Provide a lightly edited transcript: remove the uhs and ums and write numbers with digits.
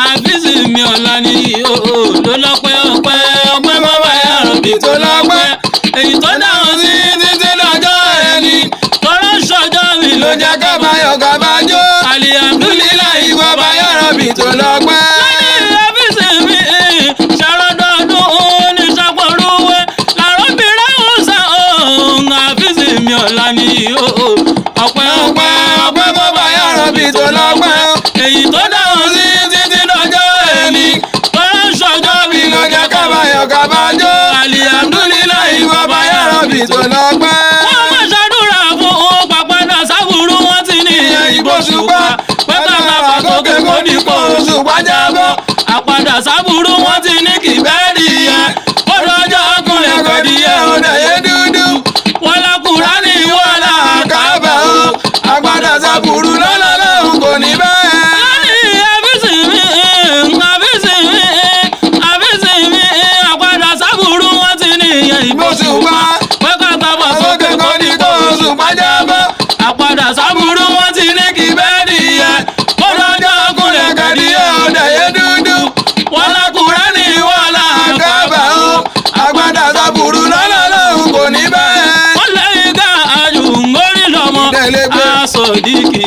àfíìsì mi ọ̀la ni ló lọ́pẹ́ ọpẹ́ ọpẹ́ bàbá yàrá bí tó lọ́pẹ́ èyí tó dáhùn sí títí lọ́jọ́ ẹni tọ́lá ṣọjọ́ mi ló jẹ́ ká bá yọ̀ ká bá jó alihamdulilayi bàbá yàrá bí tó lọ́pẹ́. lẹ́yìn àfíìsì mi ṣàròdọ̀dún ní sàpọ̀rúwé làrọ́bìnrin ọ̀sán àfíìsì mi ọ̀la ni ọpẹ́ ọpẹ́ ọpẹ́ bàbá yàrá bí tó lọ́pẹ́ èyí tó dáhùn sí títí lọ́jọ́ ẹni tọ́lá ṣọjọ́ mi ló jẹ́ ká bá yọ̀ ká bá jó alihamdulilayi bàbá yàrá bí tó lọ́pẹ́. wọ́n máa ṣàdúrà fún pàpàdà sábúrú wọn ti ní ìbò ṣùgbọ́n pẹ́pẹ́ bàbá gòkè kò ní kó oṣù pàjábọ̀ àpàdà sábúrú wọn ti ní kì bẹ́ẹ̀ nìyẹn ó lọ́jọ́ ọkùnrin kò díẹ̀ ó dẹ̀yẹ dúdú wọ́n lákùrá ní wọ́n làkàbà ó àpàdà sábúrú lọ́lọ́lọ́hùn kò ní bẹ́ẹ̀. àpàdà sábúrú wọn ti ní kí bẹ́ẹ̀ nìyẹn ó lọ́jọ́ ọkùnrin kẹ́díyẹ ó dẹ̀yẹ dúdú wọn lákùrẹ́ ní wọn làkàbà ó àpàdà sábúrú lọ́lọ́lọ́hùn kò ní bẹ́ẹ̀. wọ́n lẹ́yìn ká àjùmọ́rí lọ́mọ aṣọ ìdíkì.